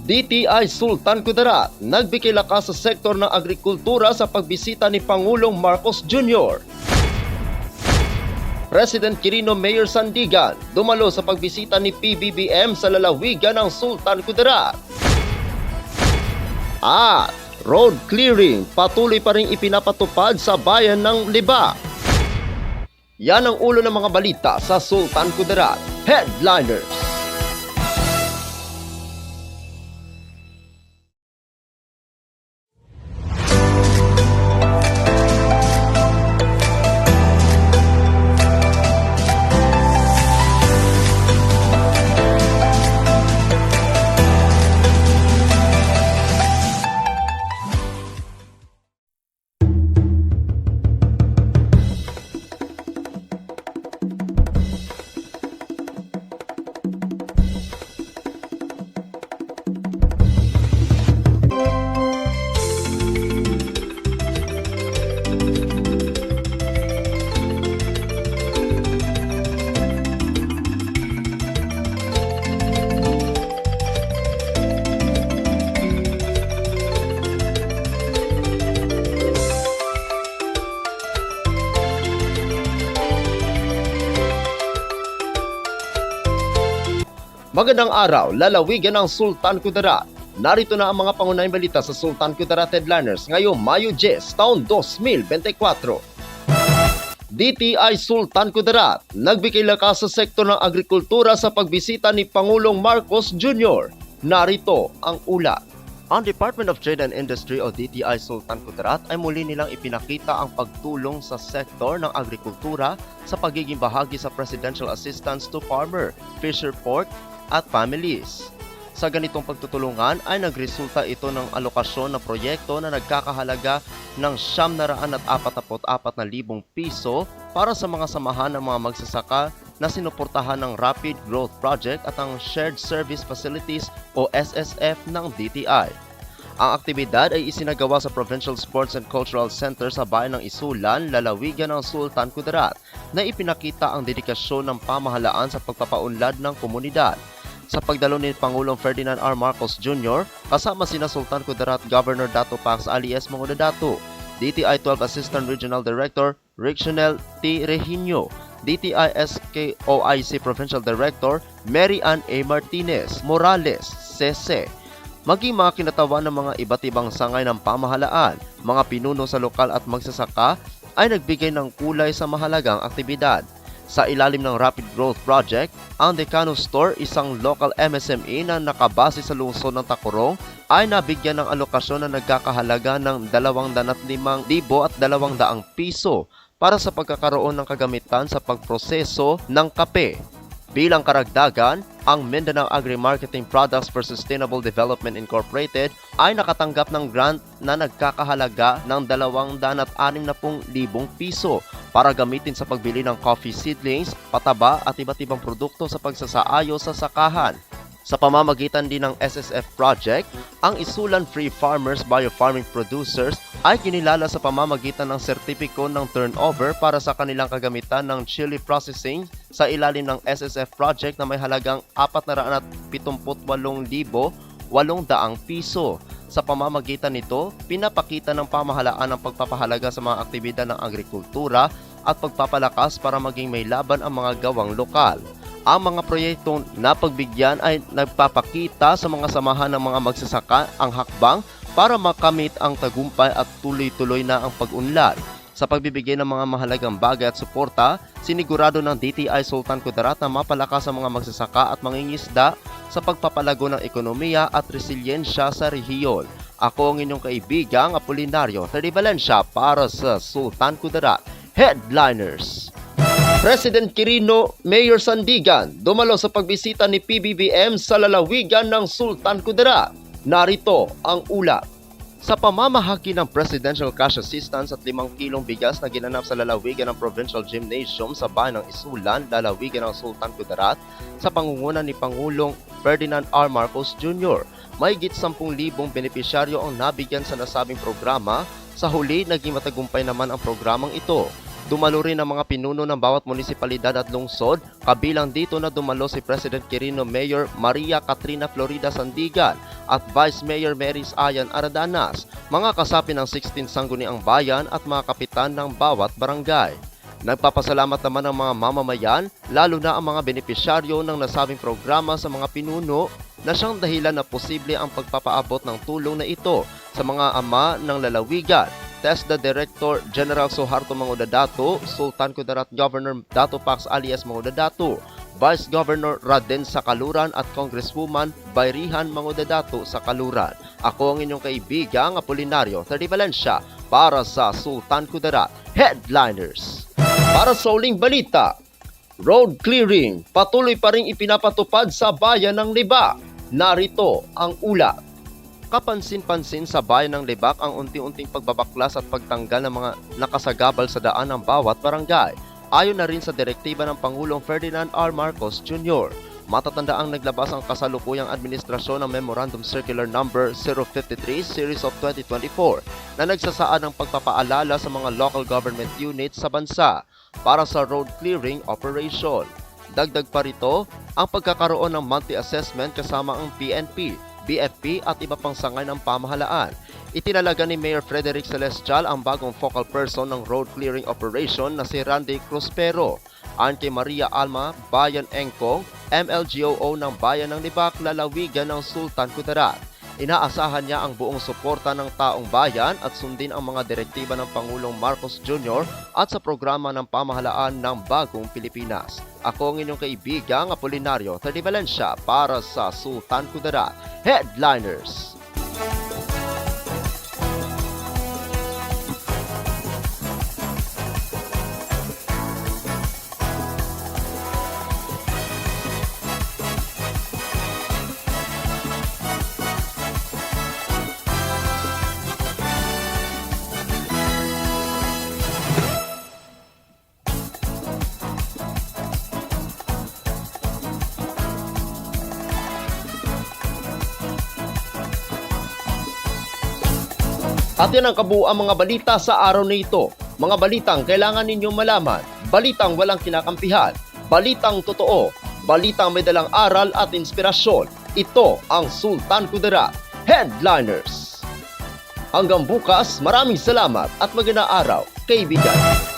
DTI Sultan Kudarat nagbigay lakas sa sektor ng agrikultura sa pagbisita ni Pangulong Marcos Jr. President Quirino Mayor Sandigan dumalo sa pagbisita ni PBBM sa lalawigan ng Sultan Kudarat. At road clearing patuloy pa rin ipinapatupad sa bayan ng Liba. Yan ang ulo ng mga balita sa Sultan Kudarat Headliners. Magandang araw, lalawigan ng Sultan Kudarat. Narito na ang mga pangunahing balita sa Sultan Kudarat Headliners ngayong Mayo 10, taon 2024. DTI Sultan Kudarat nagbigay lakas sa sektor ng agrikultura sa pagbisita ni Pangulong Marcos Jr. Narito ang ulat. Ang Department of Trade and Industry o DTI Sultan Kudarat ay muli nilang ipinakita ang pagtulong sa sektor ng agrikultura sa pagiging bahagi sa Presidential Assistance to Farmer, Fisher Port at Families. Sa ganitong pagtutulungan ay nagresulta ito ng alokasyon na proyekto na nagkakahalaga ng 744,000 piso para sa mga samahan ng mga magsasaka na sinuportahan ng Rapid Growth Project at ang Shared Service Facilities o SSF ng DTI. Ang aktibidad ay isinagawa sa Provincial Sports and Cultural Center sa bayan ng Isulan, lalawigan ng Sultan Kudarat, na ipinakita ang dedikasyon ng pamahalaan sa pagpapaunlad ng komunidad. Sa pagdalo ni Pangulong Ferdinand R. Marcos Jr., kasama sina Sultan Kudarat Governor Dato Pax alias Mangudadato, DTI 12 Assistant Regional Director Rictionel T. Regino, DTI SKOIC Provincial Director Mary Ann A. Martinez Morales, CC, maging mga kinatawan ng mga iba't ibang sangay ng pamahalaan, mga pinuno sa lokal at magsasaka ay nagbigay ng kulay sa mahalagang aktibidad. Sa ilalim ng Rapid Growth Project, ang Decano Store, isang local MSME na nakabase sa lungsod ng Tacorong, ay nabigyan ng alokasyon na nagkakahalaga ng 205,200 piso para sa pagkakaroon ng kagamitan sa pagproseso ng kape. Bilang karagdagan, ang Mindanao Agri-Marketing Products for Sustainable Development Incorporated ay nakatanggap ng grant na nagkakahalaga ng 260,000 piso para gamitin sa pagbili ng coffee seedlings, pataba at iba't ibang produkto sa pagsasaayos sa sakahan. Sa pamamagitan din ng SSF project, ang Isulan Free Farmers Biofarming Producers ay kinilala sa pamamagitan ng sertipiko ng turnover para sa kanilang kagamitan ng chili processing sa ilalim ng SSF project na may halagang 478,800 piso. Sa pamamagitan nito, pinapakita ng pamahalaan ang pagpapahalaga sa mga aktibidad ng agrikultura at pagpapalakas para maging may laban ang mga gawang lokal. Ang mga proyektong napagbigyan ay nagpapakita sa mga samahan ng mga magsasaka ang hakbang para makamit ang tagumpay at tuloy-tuloy na ang pag-unlad. Sa pagbibigay ng mga mahalagang bagay at suporta, sinigurado ng DTI Sultan Kudarat na mapalakas ang mga magsasaka at mangingisda sa pagpapalago ng ekonomiya at resiliensya sa rehiyon. Ako ang inyong kaibigang Apolinario Terry Valencia para sa Sultan Kudarat Headliners. President Quirino Mayor Sandigan dumalo sa pagbisita ni PBBM sa lalawigan ng Sultan Kudarat. Narito ang ulat. Sa pamamahagi ng Presidential Cash Assistance at 5 kilong bigas na ginanap sa lalawigan ng Provincial Gymnasium sa bayan ng Isulan, lalawigan ng Sultan Kudarat, sa pangunguna ni Pangulong Ferdinand R. Marcos Jr., mahigit 10,000 benepisyaryo ang nabigyan sa nasabing programa. Sa huli, naging matagumpay naman ang programang ito. Dumalo rin ang mga pinuno ng bawat munisipalidad at lungsod, kabilang dito na dumalo si President Quirino Mayor Maria Catrina Florida Sandigan at Vice Mayor Maris Ayan Aradanas, mga kasapi ng 16 sangguniang bayan at mga kapitan ng bawat barangay. Nagpapasalamat naman ang mga mamamayan, lalo na ang mga benepisyaryo ng nasabing programa sa mga pinuno na siyang dahilan na posible ang pagpapaabot ng tulong na ito sa mga ama ng lalawigan. TESDA Director General Suharto Mangudadato, Sultan Kudarat Governor Dato Pax alias Mangudadato, Vice Governor Raden Sakaluran at Congresswoman Bayrihan Mangudadato Sakaluran. Ako ang inyong kaibigang Apolinario Terry Valencia para sa Sultan Kudarat Headliners. Para sa uling balita, road clearing patuloy pa ring ipinapatupad sa bayan ng Libak. Narito ang ulat. Kapansin-pansin sa bayan ng Libak ang unti-unting pagbabaklas at pagtanggal ng mga nakasagabal sa daan ng bawat barangay. Ayon na rin sa direktiba ng Pangulong Ferdinand R. Marcos Jr. Matatandaang naglabas ang kasalukuyang administrasyon ng Memorandum Circular No. 053 Series of 2024 na nagsasaad ng pagpapaalala sa mga local government units sa bansa para sa road clearing operation. Dagdag pa rito ang pagkakaroon ng monthly assessment kasama ang PNP, BFP at iba pang sangay ng pamahalaan. Itinalaga ni Mayor Frederick Celestial ang bagong focal person ng road clearing operation na si Randy Cruspero. Ayon kay Maria Alma Bayan Engkong, MLGOO ng Bayan ng Libak, lalawigan ng Sultan Kudarat. Inaasahan niya ang buong suporta ng taong bayan at sundin ang mga direktiba ng Pangulong Marcos Jr. at sa programa ng pamahalaan ng Bagong Pilipinas. Ako ang inyong kaibigang Apolinario Terry Valencia para sa Sultan Kudarat Headliners. At yan ang kabuuan mga balita sa araw na ito. Mga balitang kailangan ninyong malaman, balitang walang kinakampihan, balitang totoo, balitang may dalang aral at inspirasyon. Ito ang Sultan Kudarat Headliners. Hanggang bukas, maraming salamat at magandang araw, kaibigan.